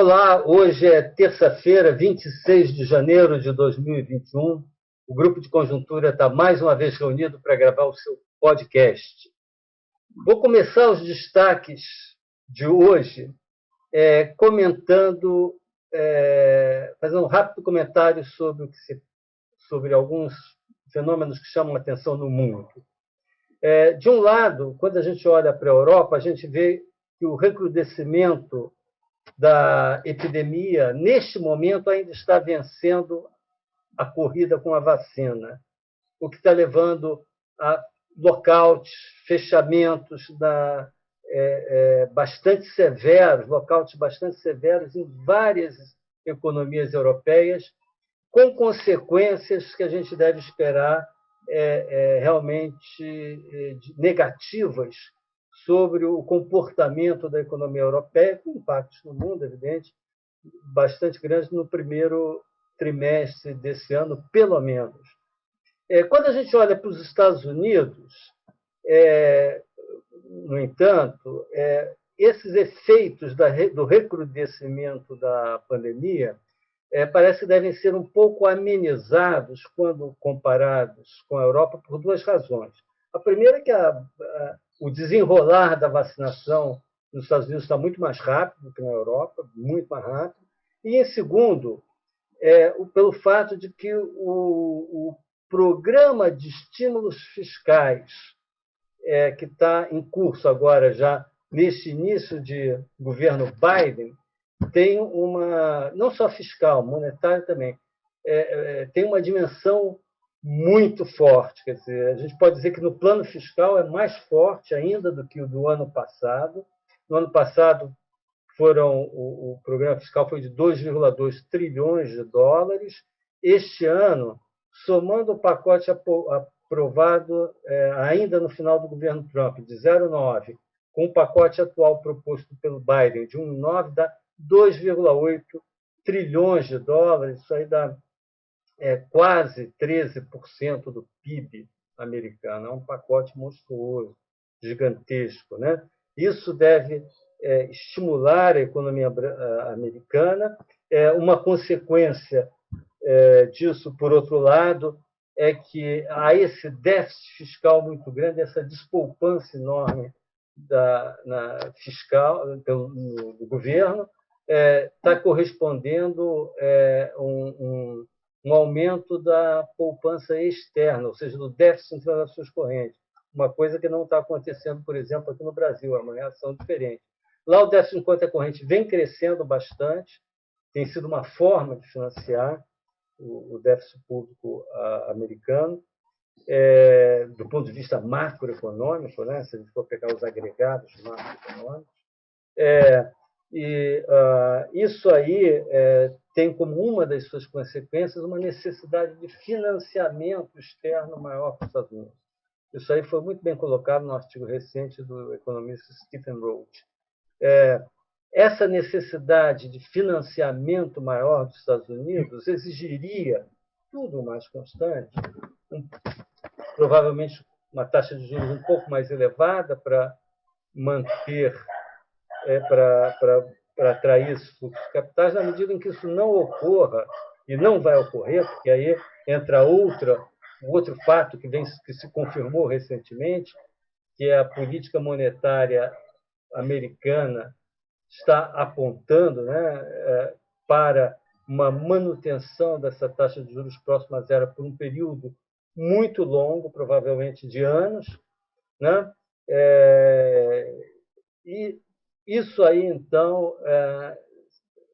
Olá, hoje é terça-feira, 26 de janeiro de 2021. O grupo de conjuntura está mais uma vez reunido para gravar o seu podcast. Vou começar os destaques de hoje fazendo um rápido comentário sobre alguns fenômenos que chamam a atenção no mundo. De um lado, quando a gente olha para a Europa, a gente vê que o recrudescimento da epidemia, neste momento, ainda está vencendo a corrida com a vacina, o que está levando a lockouts, fechamentos lockouts bastante severos em várias economias europeias, com consequências que a gente deve esperar realmente negativas sobre o comportamento da economia europeia, com impactos no mundo, evidente, bastante grandes no primeiro trimestre desse ano, pelo menos. Quando a gente olha para os Estados Unidos, no entanto, esses efeitos do recrudescimento da pandemia parece que devem ser um pouco amenizados quando comparados com a Europa por duas razões. A primeira é que o desenrolar da vacinação nos Estados Unidos está muito mais rápido que na Europa, muito mais rápido. E, em segundo, pelo fato de que o programa de estímulos fiscais que está em curso agora, já neste início de governo Biden, tem não só fiscal, monetária também, tem uma dimensão muito forte. Quer dizer, a gente pode dizer que no plano fiscal é mais forte ainda do que o do ano passado. No ano passado, o programa fiscal foi de 2,2 trilhões de dólares. Este ano, somando o pacote aprovado ainda no final do governo Trump, de 0,9, com o pacote atual proposto pelo Biden, de 1,9, dá 2,8 trilhões de dólares. Isso aí dá quase 13% do PIB americano. É um pacote monstruoso, gigantesco, né? Isso deve estimular a economia americana. Uma consequência disso, por outro lado, é que há esse déficit fiscal muito grande, essa despolpância enorme fiscal do governo, está correspondendo um aumento da poupança externa, ou seja, do déficit em transações correntes, uma coisa que não está acontecendo, por exemplo, aqui no Brasil, é uma reação diferente. Lá o déficit em conta corrente vem crescendo bastante, tem sido uma forma de financiar o déficit público americano, do ponto de vista macroeconômico, né? Se a gente for pegar os agregados macroeconômicos. Isso aí tem como uma das suas consequências uma necessidade de financiamento externo maior para os Estados Unidos. Isso aí foi muito bem colocado no artigo recente do economista Stephen Roach. Essa necessidade de financiamento maior dos Estados Unidos exigiria tudo mais constante, provavelmente uma taxa de juros um pouco mais elevada para manter, para atrair esses fluxos de capitais. Na medida em que isso não ocorra, e não vai ocorrer, porque aí entra outro fato que se confirmou recentemente, que é a política monetária americana está apontando, né, para uma manutenção dessa taxa de juros próxima a zero por um período muito longo, provavelmente de anos, né? E isso aí, então,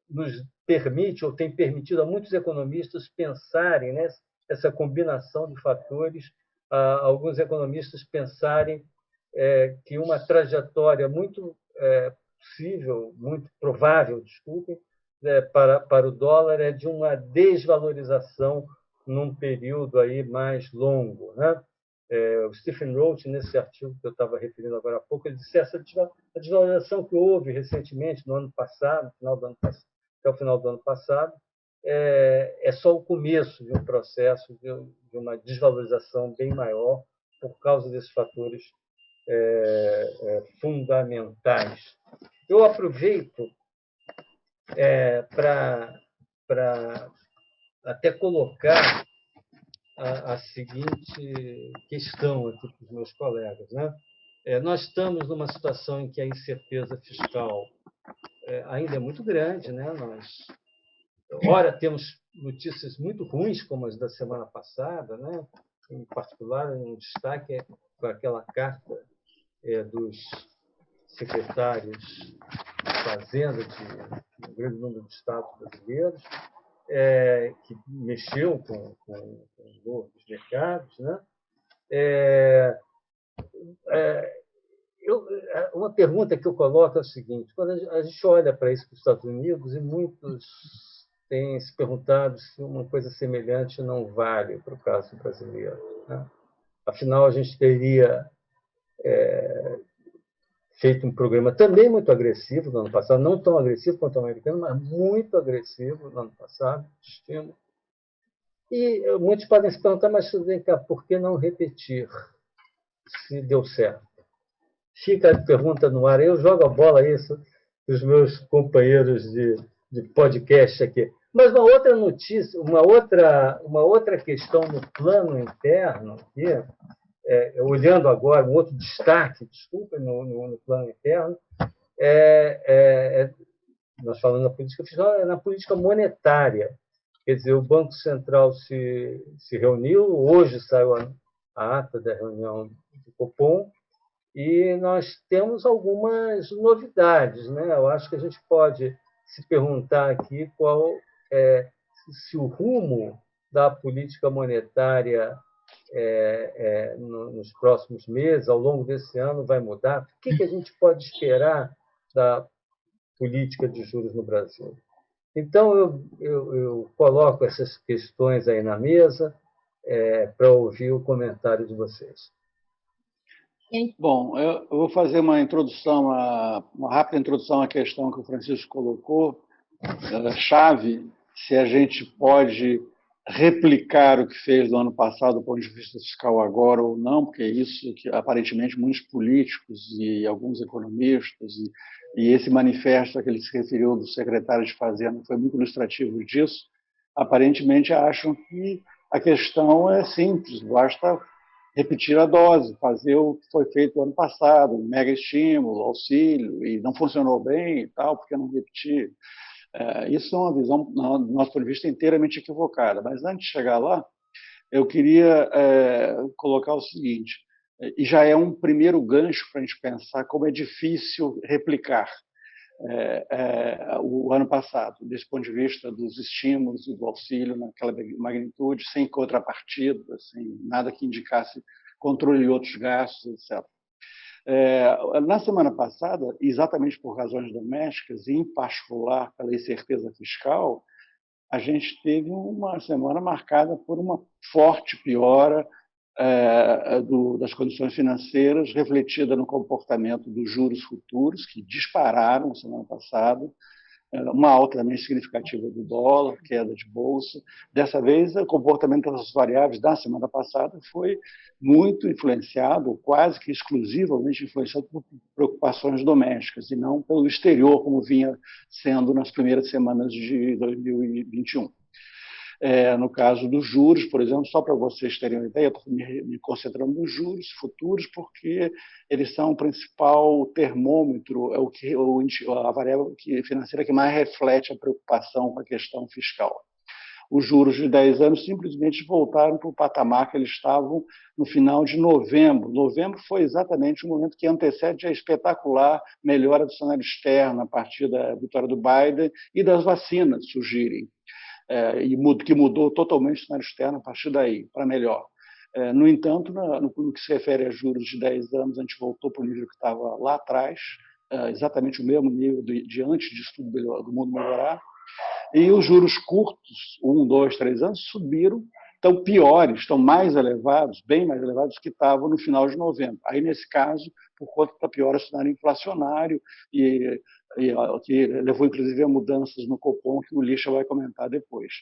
nos permite, ou tem permitido a muitos economistas pensarem, né, essa combinação de fatores, alguns economistas pensarem que uma trajetória muito possível, muito provável, desculpem, para o dólar é de uma desvalorização num período aí mais longo, né? O Stephen Roach, nesse artigo que eu estava referindo agora há pouco, ele disse essa a desvalorização que houve recentemente, no ano passado, até o final do ano passado, é só o começo de um processo de uma desvalorização bem maior por causa desses fatores fundamentais. Eu aproveito para até colocar a seguinte questão aqui para os meus colegas, né? Nós estamos numa situação em que a incerteza fiscal ainda é muito grande, né? Ora, temos notícias muito ruins, como as da semana passada, né? Em particular, um destaque com aquela carta dos secretários de Fazenda de um grande número de estados brasileiros, que mexeu com o novo dos mercados, né? Uma pergunta que eu coloco é o seguinte: quando a gente olha para isso para os Estados Unidos, e muitos têm se perguntado se uma coisa semelhante não vale para o caso brasileiro, né? Afinal, a gente teria feito um programa também muito agressivo no ano passado, não tão agressivo quanto o americano, mas muito agressivo no ano passado, de estímulo. E muitos podem se perguntar, mas vem cá, por que não repetir se deu certo? Fica a pergunta no ar. Eu jogo a bola isso para os meus companheiros de podcast aqui. Mas uma outra notícia, uma outra questão no plano interno, aqui, olhando agora, um outro destaque, desculpa, no plano interno, nós falamos na política fiscal, é na política monetária. Quer dizer, o Banco Central se reuniu, hoje saiu a ata da reunião do Copom, e nós temos algumas novidades, né? Eu acho que a gente pode se perguntar aqui se o rumo da política monetária nos próximos meses, ao longo desse ano, vai mudar. O que a gente pode esperar da política de juros no Brasil? Então, eu coloco essas questões aí na mesa para ouvir o comentário de vocês. Bom, eu vou fazer uma introdução, uma rápida introdução à questão que o Francisco colocou, chave, se a gente pode replicar o que fez no ano passado do ponto de vista fiscal agora ou não, porque isso que aparentemente muitos políticos e alguns economistas e esse manifesto a que ele se referiu do secretário de Fazenda foi muito ilustrativo disso, aparentemente acham que a questão é simples, basta repetir a dose, fazer o que foi feito no ano passado, um mega estímulo, auxílio, e não funcionou bem e tal, porque não repetir. Isso é uma visão, do nosso ponto de vista, inteiramente equivocada. Mas antes de chegar lá, eu queria colocar o seguinte, e já é um primeiro gancho para a gente pensar como é difícil replicar o ano passado, desse ponto de vista dos estímulos e do auxílio naquela magnitude, sem contrapartida, sem nada que indicasse controle de outros gastos, etc. Na semana passada, exatamente por razões domésticas, e em particular pela incerteza fiscal, a gente teve uma semana marcada por uma forte piora das condições financeiras, refletida no comportamento dos juros futuros, que dispararam na semana passada, uma alta também significativa do dólar, queda de bolsa. Dessa vez, o comportamento das variáveis da semana passada foi muito influenciado, quase que exclusivamente influenciado por preocupações domésticas, e não pelo exterior, como vinha sendo nas primeiras semanas de 2021. No caso dos juros, por exemplo, só para vocês terem uma ideia, estou me concentrando nos juros futuros, porque eles são o principal termômetro, a variável financeira que mais reflete a preocupação com a questão fiscal. Os juros de 10 anos simplesmente voltaram para o patamar que eles estavam no final de novembro. Novembro foi exatamente o momento que antecede a espetacular melhora do cenário externo a partir da vitória do Biden e das vacinas surgirem. Que mudou totalmente o cenário externo a partir daí, para melhor. No entanto, no que se refere a juros de 10 anos, a gente voltou para o nível que estava lá atrás, exatamente o mesmo nível de antes disso tudo do mundo melhorar, e os juros curtos, 1, 2, 3 anos, subiram, estão piores, estão mais elevados, bem mais elevados que estavam no final de novembro. Aí, nesse caso, por conta da piora do cenário inflacionário que levou, inclusive, a mudanças no Copom, que o Lixa vai comentar depois.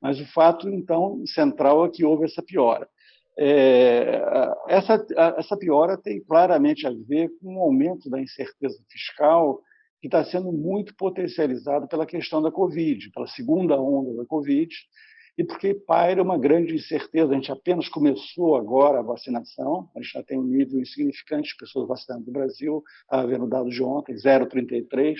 Mas o fato, então, central é que houve essa piora. Essa piora tem claramente a ver com o aumento da incerteza fiscal que está sendo muito potencializado pela questão da Covid, pela segunda onda da Covid, e porque paira uma grande incerteza. A gente apenas começou agora a vacinação, a gente já tem um nível insignificante de pessoas vacinadas no Brasil, estava vendo dados de ontem, 0,33%,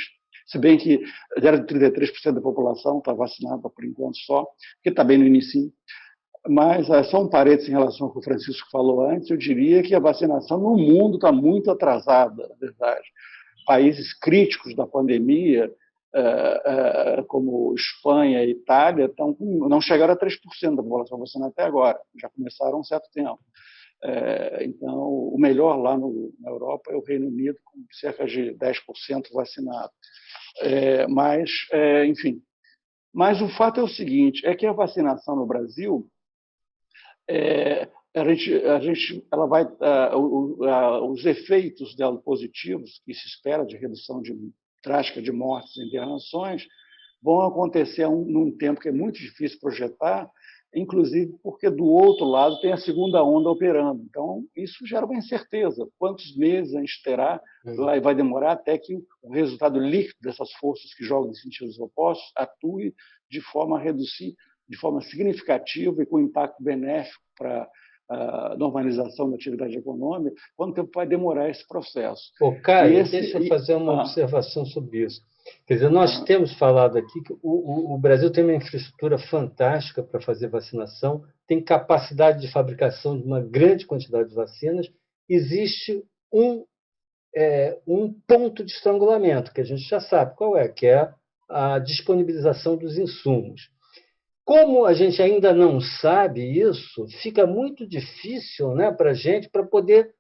se bem que 0,33% da população está vacinada por enquanto só, que está bem no início. Mas, só um parênteses em relação ao que o Francisco falou antes, eu diria que a vacinação no mundo está muito atrasada, na verdade. Países críticos da pandemia, como Espanha e Itália, não chegaram a 3% da população vacinada até agora, já começaram há um certo tempo. Então, o melhor lá na Europa é o Reino Unido, com cerca de 10% vacinado. Enfim. Mas o fato é o seguinte, é que a vacinação no Brasil, ela vai, os efeitos dela positivos, que se espera de redução drástica de mortes e internações, vão acontecer num tempo que é muito difícil projetar, inclusive porque do outro lado tem a segunda onda operando. Então, isso gera uma incerteza. Quantos meses a gente terá? Vai demorar até que o resultado líquido dessas forças que jogam em sentidos opostos atue de forma a reduzir de forma significativa e com impacto benéfico para a normalização da atividade econômica, quanto tempo vai demorar esse processo. Caio, deixa eu fazer uma observação sobre isso. Quer dizer, nós temos falado aqui que o Brasil tem uma infraestrutura fantástica para fazer vacinação, tem capacidade de fabricação de uma grande quantidade de vacinas. Existe um ponto de estrangulamento, que a gente já sabe qual é, que é a disponibilização dos insumos. Como a gente ainda não sabe isso, fica muito difícil, né, para a gente, para poder,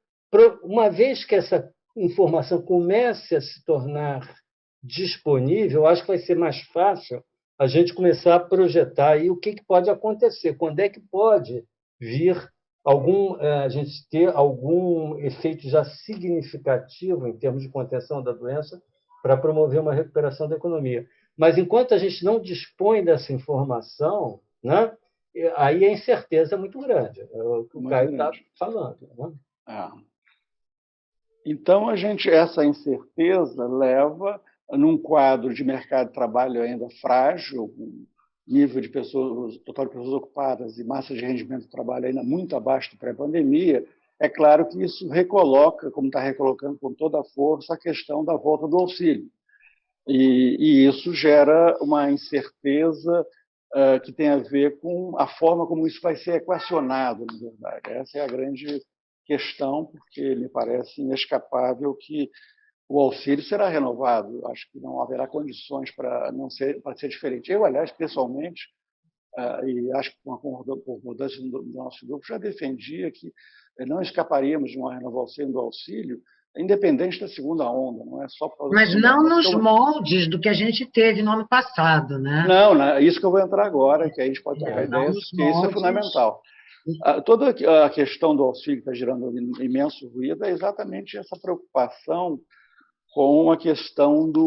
uma vez que essa informação comece a se tornar disponível, acho que vai ser mais fácil a gente começar a projetar aí o que pode acontecer, quando é que pode vir a gente ter algum efeito já significativo em termos de contenção da doença para promover uma recuperação da economia. Mas, enquanto a gente não dispõe dessa informação, né, aí a incerteza é muito grande. É o que o Caio está falando. Né? Então, essa incerteza leva, num quadro de mercado de trabalho ainda frágil, nível de total de pessoas ocupadas e massa de rendimento do trabalho ainda muito abaixo do pré-pandemia, é claro que isso recoloca, como está recolocando com toda a força, a questão da volta do auxílio. E isso gera uma incerteza que tem a ver com a forma como isso vai ser equacionado, na verdade. Essa é a grande questão, porque me parece inescapável que o auxílio será renovado. Acho que não haverá condições para ser diferente. Eu, aliás, pessoalmente, e acho que com a concordância do nosso grupo, já defendia que não escaparíamos de uma renovação do auxílio, independente da segunda onda, não é só por causa Mas não nos moldes do que a gente teve no ano passado, né? Não, é isso que eu vou entrar agora, que a gente pode trocar ideias, que isso é fundamental. Toda a questão do auxílio que está gerando imenso ruído é exatamente essa preocupação com a questão de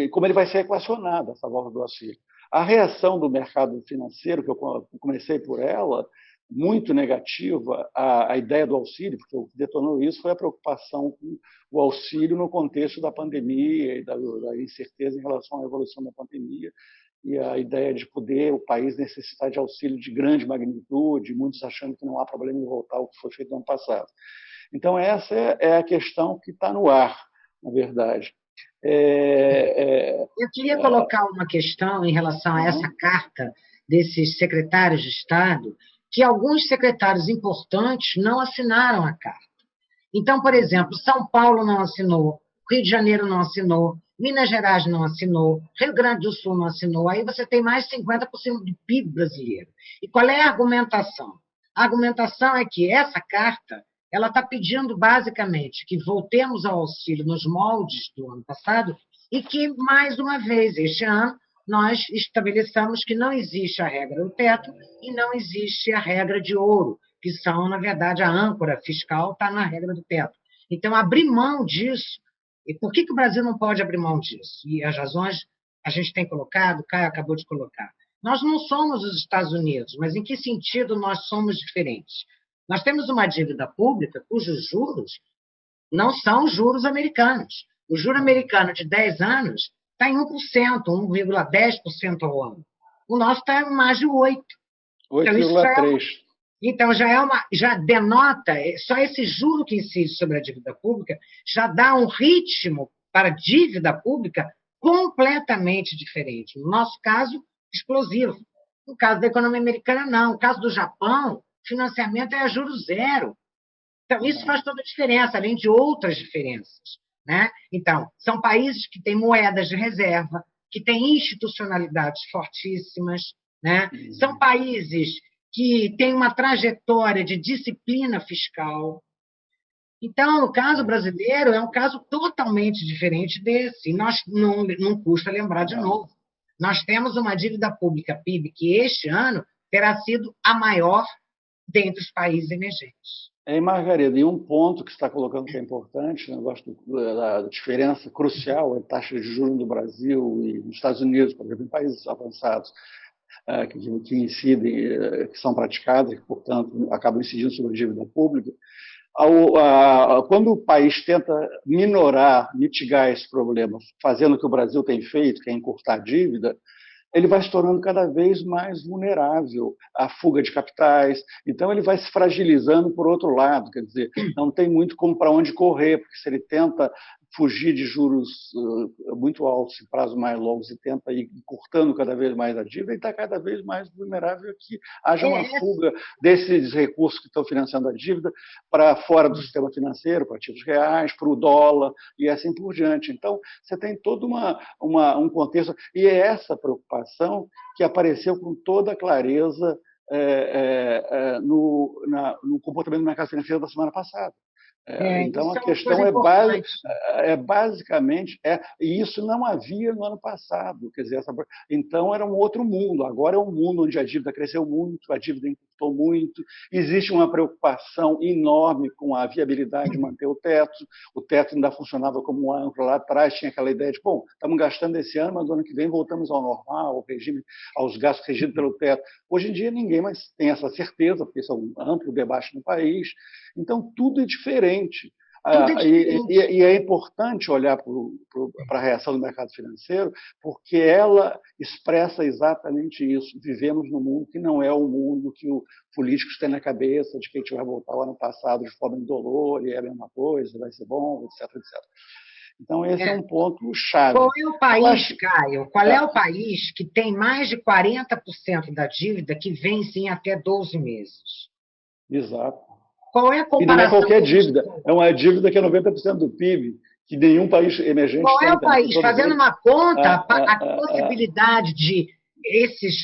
como ele vai ser equacionado, essa volta do auxílio. A reação do mercado financeiro, que eu comecei por ela, muito negativa à ideia do auxílio, porque o que detonou isso foi a preocupação com o auxílio no contexto da pandemia e da incerteza em relação à evolução da pandemia e a ideia de poder o país necessitar de auxílio de grande magnitude, muitos achando que não há problema em voltar ao que foi feito no ano passado. Então, essa é a questão que está no ar, na verdade. Eu queria colocar uma questão em relação a essa carta desses secretários de Estado, que alguns secretários importantes não assinaram a carta. Então, por exemplo, São Paulo não assinou, Rio de Janeiro não assinou, Minas Gerais não assinou, Rio Grande do Sul não assinou, aí você tem mais de 50% do PIB brasileiro. E qual é a argumentação? A argumentação é que essa carta ela está pedindo, basicamente, que voltemos ao auxílio nos moldes do ano passado e que, mais uma vez, este ano, nós estabeleçamos que não existe a regra do teto e não existe a regra de ouro, que são, na verdade, a âncora fiscal está na regra do teto. Então, abrir mão disso. E por que o Brasil não pode abrir mão disso? E as razões a gente tem colocado, o Caio acabou de colocar. Nós não somos os Estados Unidos, mas em que sentido nós somos diferentes? Nós temos uma dívida pública cujos juros não são os juros americanos. O juro americano de 10 anos está em 1%, 1,10% ao ano. O nosso está em mais de 8%. 8,3%. Então, já denota, só esse juro que incide sobre a dívida pública já dá um ritmo para a dívida pública completamente diferente. No nosso caso, explosivo. No caso da economia americana, não. No caso do Japão, o financiamento é a juros zero. Então, isso faz toda a diferença, além de outras diferenças, né? Então, são países que têm moedas de reserva, que têm institucionalidades fortíssimas, né? São países que têm uma trajetória de disciplina fiscal. Então, no caso brasileiro, é um caso totalmente diferente desse. E nós não custa lembrar de novo. Nós temos uma dívida pública PIB que este ano terá sido a maior dentre os países emergentes. Margarida, e um ponto que você está colocando que é importante, o negócio da diferença crucial entre taxas de juros no Brasil e nos Estados Unidos, por exemplo, em países avançados, que incidem, que são praticadas, e, portanto, acabam incidindo sobre a dívida pública. Quando o país tenta mitigar esse problema, fazendo o que o Brasil tem feito, que é encurtar a dívida, ele vai se tornando cada vez mais vulnerável à fuga de capitais. Então, ele vai se fragilizando por outro lado, quer dizer, não tem muito para onde correr, porque se ele tenta fugir de juros muito altos em prazos mais longos e tenta ir encurtando cada vez mais a dívida, ele está cada vez mais vulnerável a que haja uma fuga desses recursos que estão financiando a dívida para fora do sistema financeiro, para ativos reais, para o dólar e assim por diante. Então, você tem todo um contexto, e é essa preocupação que apareceu com toda clareza no comportamento do mercado financeiro da semana passada. Então, a questão basicamente, e isso não havia no ano passado. Quer dizer, então, era um outro mundo. Agora é um mundo onde a dívida cresceu muito, a dívida encurtou muito, existe uma preocupação enorme com a viabilidade de manter o teto. O teto ainda funcionava como um âncora lá atrás, tinha aquela ideia de, bom, estamos gastando esse ano, mas no ano que vem voltamos ao normal, ao regime, aos gastos regidos pelo teto. Hoje em dia, ninguém mais tem essa certeza, porque isso é um amplo debate no país. Então, tudo é diferente. E é importante olhar para a reação do mercado financeiro, porque ela expressa exatamente isso. Vivemos num mundo que não é o mundo que os políticos têm na cabeça, de que a gente vai voltar ao ano passado de forma indolor, e é a mesma coisa, vai ser bom, etc, etc. Então, esse é um ponto chave. Qual é o país, Caio? Qual é o país que tem mais de 40% da dívida que vence em até 12 meses? Exato. Qual é a comparação? E não é qualquer dívida, é uma dívida que é 90% do PIB, que nenhum país emergente tem. Qual é o país? Fazendo uma conta, a possibilidade de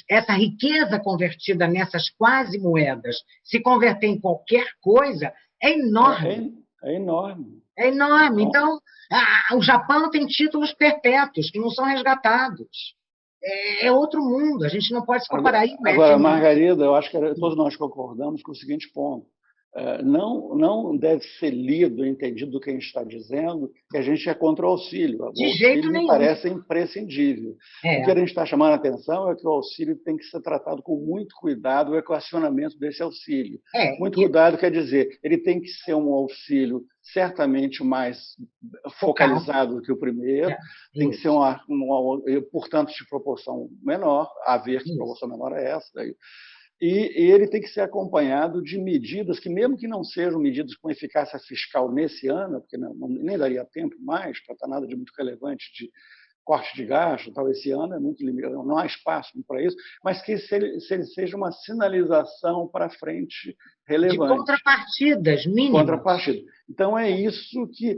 essa riqueza convertida nessas quase moedas se converter em qualquer coisa é enorme. É enorme. É enorme. Então, o Japão tem títulos perpétuos que não são resgatados. É outro mundo, a gente não pode se comparar. Agora, Margarida, eu acho que todos nós concordamos com o seguinte ponto. Não deve ser lido, entendido do que a gente está dizendo, que a gente é contra o auxílio. O auxílio me parece imprescindível. O que a gente está chamando a atenção é que o auxílio tem que ser tratado com muito cuidado, o equacionamento desse auxílio. Muito cuidado quer dizer, ele tem que ser um auxílio certamente mais focalizado do que o primeiro, tem que ser, portanto, de proporção menor, a ver que proporção menor é essa daí. E ele tem que ser acompanhado de medidas que, mesmo que não sejam medidas com eficácia fiscal nesse ano, porque nem daria tempo mais para estar nada de muito relevante de corte de gasto, tal, esse ano é muito limitado, não há espaço para isso, mas que se ele seja uma sinalização para frente relevante. De contrapartidas mínimas. Contrapartida. Então, é isso que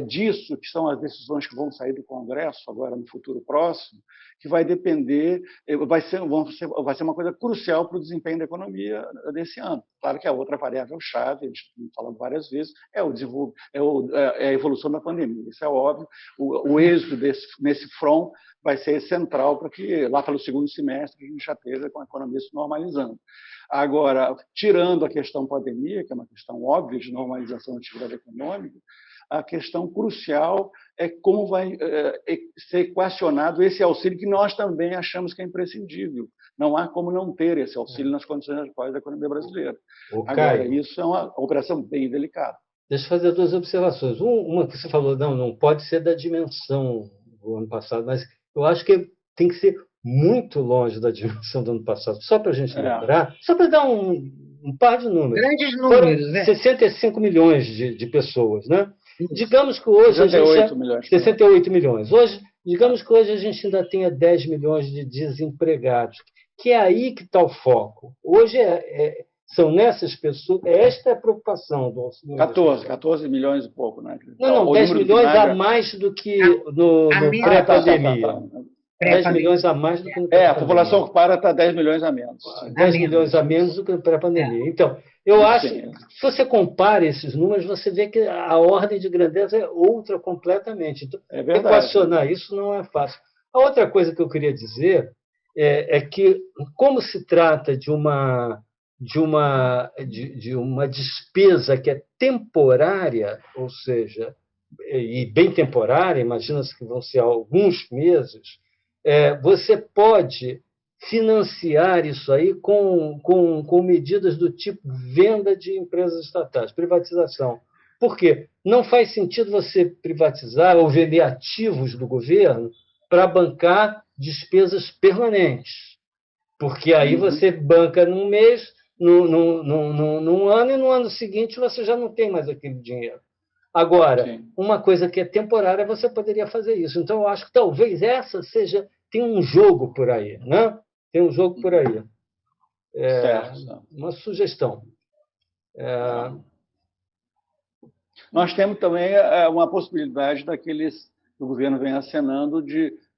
disso que são as decisões que vão sair do Congresso agora no futuro próximo, que vai depender, vai ser uma coisa crucial para o desempenho da economia desse ano. Claro que a outra variável-chave, a gente tem falado várias vezes, é a evolução da pandemia. Isso é óbvio. O êxito nesse front vai ser central para que, lá pelo segundo semestre, a gente já esteja com a economia se normalizando. Agora, tirando a questão pandemia, que é uma questão óbvia de normalização da atividade econômica, a questão crucial é como vai ser equacionado esse auxílio que nós também achamos que é imprescindível. Não há como não ter esse auxílio nas condições atuais da economia brasileira. Caio, Agora, isso é uma operação bem delicada. deixa eu fazer duas observações. Uma que você falou, não pode ser da dimensão do ano passado, mas eu acho que tem que ser muito longe da dimensão do ano passado. Só para a gente lembrar, só para dar um par de números. Grandes números, né? 65 milhões de pessoas, né? Digamos que hoje 68 milhões. 68 milhões. Hoje, digamos que hoje a gente ainda tenha 10 milhões de desempregados, que é aí que está o foco. Hoje são nessas pessoas, esta é a preocupação do auxílio. 14 milhões e pouco, né? Não, 10 milhões a mais do que no pré-pandemia. 10 milhões a mais do que no pré-pandemia. A população ocupada está 10 milhões a menos. 10 milhões a menos do que no pré-pandemia. Então, eu acho que se você compara esses números, você vê que a ordem de grandeza é outra completamente. Então, equacionar isso não é fácil. A outra coisa que eu queria dizer é que, como se trata de uma despesa que é temporária, ou seja, e bem temporária, imagina-se que vão ser alguns meses, você pode financiar isso aí com medidas do tipo venda de empresas estatais, privatização. Por quê? Não faz sentido você privatizar ou vender ativos do governo para bancar despesas permanentes, porque aí você banca num mês, num ano, e no ano seguinte você já não tem mais aquele dinheiro. Agora, uma coisa que é temporária, você poderia fazer isso. Então, eu acho que talvez essa tem um jogo por aí, né? Tem um jogo por aí. Uma sugestão. Nós temos também uma possibilidade daqueles que o governo vem acenando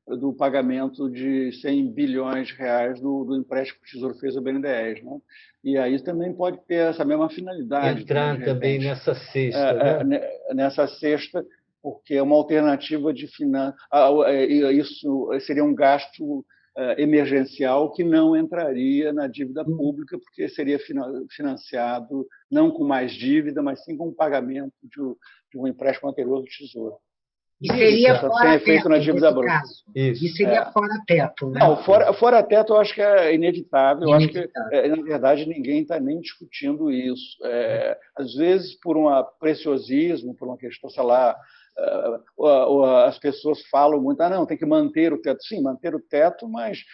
do pagamento de 100 bilhões de reais do empréstimo que o Tesouro fez ao BNDES, né? E aí também pode ter essa mesma finalidade. Entrar também nessa cesta. Nessa cesta, porque é uma alternativa de isso seria um gasto emergencial que não entraria na dívida pública, porque seria financiado não com mais dívida, mas sim com o pagamento de um empréstimo anterior do Tesouro. E seria fora teto na dívida bruta. E seria fora teto, né? Não, fora teto eu acho que é inevitável. Eu acho que, na verdade, ninguém está nem discutindo isso. Às vezes, por um preciosismo, por uma questão, sei lá, as pessoas falam muito, não, tem que manter o teto. Sim, manter o teto, mas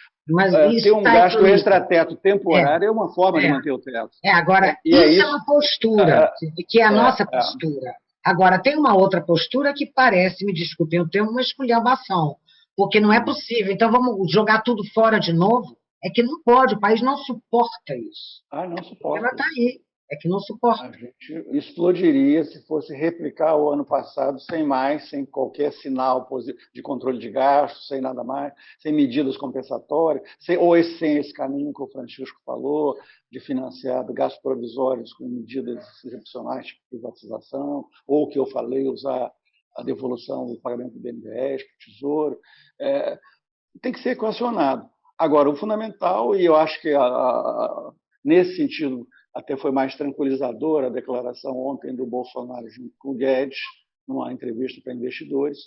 ter um gasto extrateto temporário é uma forma de manter o teto. Agora, isso é uma postura, que é a nossa postura. Agora, tem uma outra postura que parece, me desculpem o termo, uma esculhambação, porque não é possível. Então, vamos jogar tudo fora de novo? É que não pode, o país não suporta isso. Não suporta. Ela está aí, é que não suporta. A gente explodiria se fosse replicar o ano passado sem qualquer sinal de controle de gastos, sem nada mais, sem medidas compensatórias, sem esse caminho que o Francisco falou, de financiar gastos provisórios com medidas excepcionais de privatização, ou que eu falei, usar a devolução do pagamento do BNDES para o Tesouro. Tem que ser equacionado. Agora, o fundamental, e eu acho que nesse sentido até foi mais tranquilizadora a declaração ontem do Bolsonaro junto com o Guedes, numa entrevista para investidores.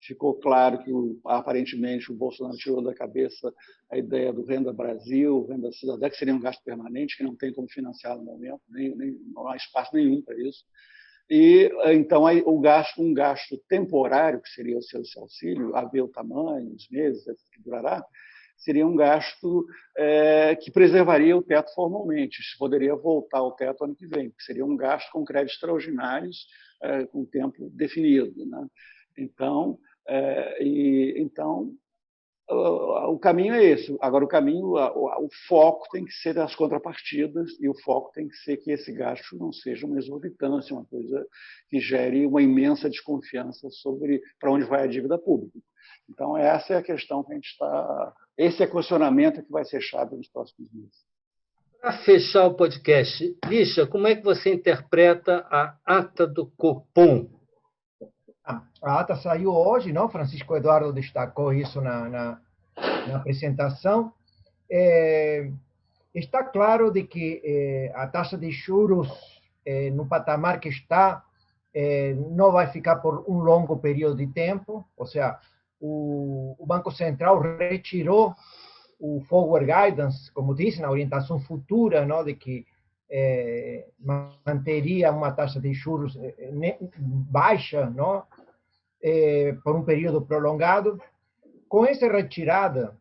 Ficou claro que, aparentemente, o Bolsonaro tirou da cabeça a ideia do Renda Brasil, Renda Cidadã, que seria um gasto permanente, que não tem como financiar no momento, não há espaço nenhum para isso. E, então, um gasto temporário, que seria o seu auxílio, a ver o tamanho, os meses que durará, seria um gasto que preservaria o teto formalmente. Poderia voltar ao teto ano que vem, que seria um gasto com créditos extraordinários com tempo definido, né? Então, o caminho é esse. Agora, o foco tem que ser as contrapartidas e o foco tem que ser que esse gasto não seja uma exorbitância, uma coisa que gere uma imensa desconfiança sobre para onde vai a dívida pública. Então, essa é a questão que a gente está... Esse questionamento que vai ser chave nos próximos meses. Para fechar o podcast, Lixa, como é que você interpreta a ata do Copom? A ata saiu hoje, não? Francisco Eduardo destacou isso na apresentação. Está claro de que a taxa de juros no patamar que está não vai ficar por um longo período de tempo, ou seja, o Banco Central retirou o forward guidance, como disse, na orientação futura, não, de que manteria uma taxa de juros baixa, não, por um período prolongado. Com essa retirada,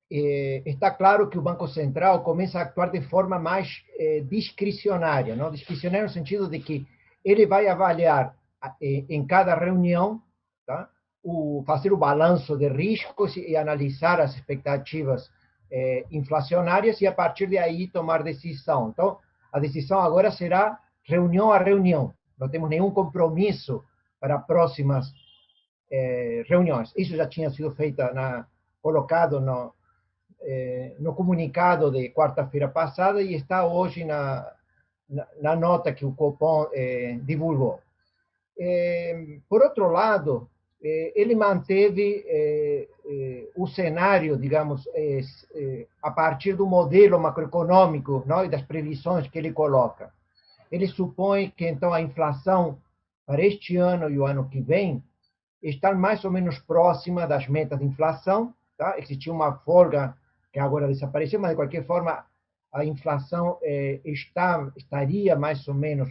está claro que o Banco Central começa a actuar de forma mais discricionária, não? Discricionária no sentido de que ele vai avaliar em cada reunião, tá? Fazer o balanço de riscos e analisar as expectativas inflacionárias e, a partir de aí, tomar decisão. Então, a decisão agora será reunião a reunião. Não temos nenhum compromisso para próximas reuniões. Isso já tinha sido feito, colocado no comunicado de quarta-feira passada e está hoje na nota que o Copom divulgou. Por outro lado, ele manteve o cenário, digamos, a partir do modelo macroeconômico, não, e das previsões que ele coloca. Ele supõe que, então, a inflação para este ano e o ano que vem está mais ou menos próxima das metas de inflação. Tá? Existia uma folga que agora desapareceu, mas, de qualquer forma, a inflação estaria mais ou menos,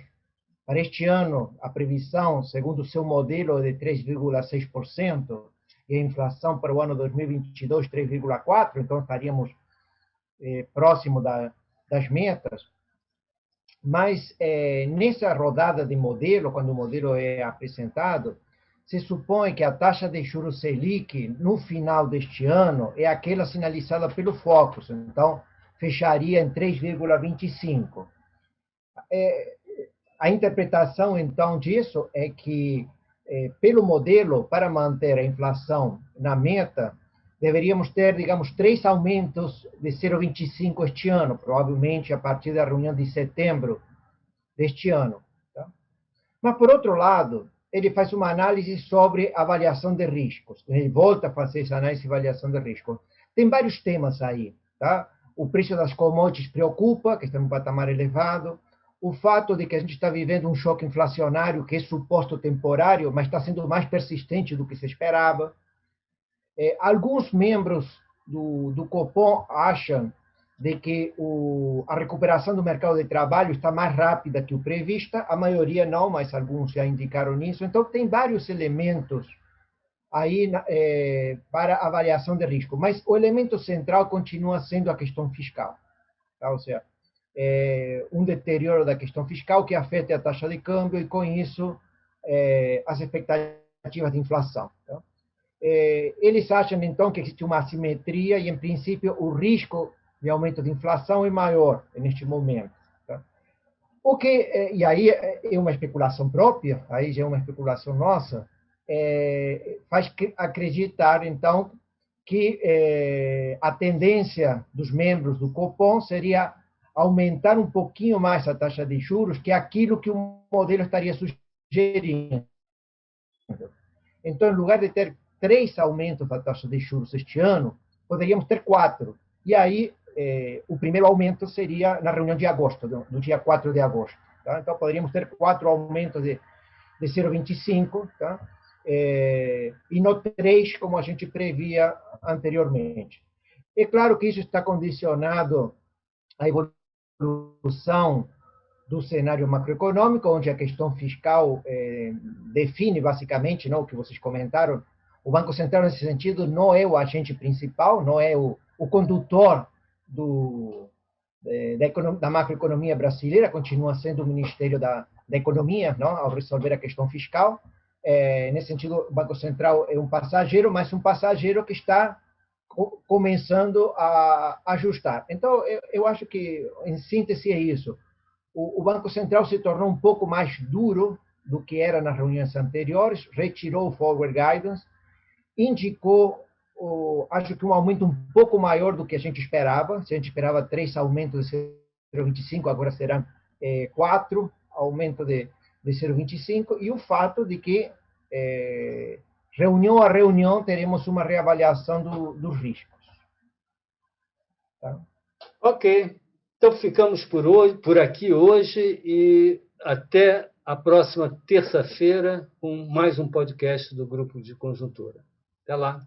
para este ano, a previsão, segundo o seu modelo, é de 3,6%, e a inflação para o ano 2022, 3,4%, então estaríamos próximo das metas. Mas, nessa rodada de modelo, quando o modelo é apresentado, se supõe que a taxa de juros Selic, no final deste ano, é aquela sinalizada pelo Focus, então, fecharia em 3,25%. A interpretação, então, disso é que, pelo modelo, para manter a inflação na meta, deveríamos ter, digamos, 3 aumentos de 0,25 este ano, provavelmente a partir da reunião de setembro deste ano. Tá? Mas, por outro lado, ele faz uma análise sobre avaliação de riscos. Ele volta a fazer essa análise de avaliação de riscos. Tem vários temas aí. Tá? O preço das commodities preocupa, que está em um patamar elevado. O fato de que a gente está vivendo um choque inflacionário que é suposto temporário, mas está sendo mais persistente do que se esperava. Alguns membros do Copom acham de que a recuperação do mercado de trabalho está mais rápida que o prevista, a maioria não, mas alguns já indicaram isso. Então, tem vários elementos aí para avaliação de risco, mas o elemento central continua sendo a questão fiscal. Tá? Ou seja, um deterioro da questão fiscal que afeta a taxa de câmbio e, com isso, as expectativas de inflação. Tá? Eles acham, então, que existe uma assimetria e, em princípio, o risco de aumento de inflação é maior neste momento. Tá? E aí é uma especulação própria, aí já é uma especulação nossa, faz acreditar, então, que a tendência dos membros do Copom seria aumentar um pouquinho mais a taxa de juros, que é aquilo que o modelo estaria sugerindo. Então, em lugar de ter 3 aumentos da taxa de juros este ano, poderíamos ter 4. E aí, o primeiro aumento seria na reunião de agosto, do dia 4 de agosto. Tá? Então, poderíamos ter 4 aumentos de 0,25, tá? E não 3, como a gente previa anteriormente. É claro que isso está condicionado à evolução do cenário macroeconômico, onde a questão fiscal define, basicamente, não, o que vocês comentaram. O Banco Central, nesse sentido, não é o agente principal, não é o condutor da macroeconomia brasileira, continua sendo o Ministério da Economia, não, ao resolver a questão fiscal. Nesse sentido, o Banco Central é um passageiro, mas um passageiro que está começando a ajustar. Então, eu acho que, em síntese, é isso. O Banco Central se tornou um pouco mais duro do que era nas reuniões anteriores, retirou o forward guidance, indicou, acho que um aumento um pouco maior do que a gente esperava. Se a gente esperava 3 aumentos de 0,25, agora serão 4 aumentos de 0,25, e o fato de que, reunião a reunião, teremos uma reavaliação dos riscos. Tá? Ok. Então, ficamos por aqui hoje e até a próxima terça-feira com mais um podcast do Grupo de Conjuntura. Até lá.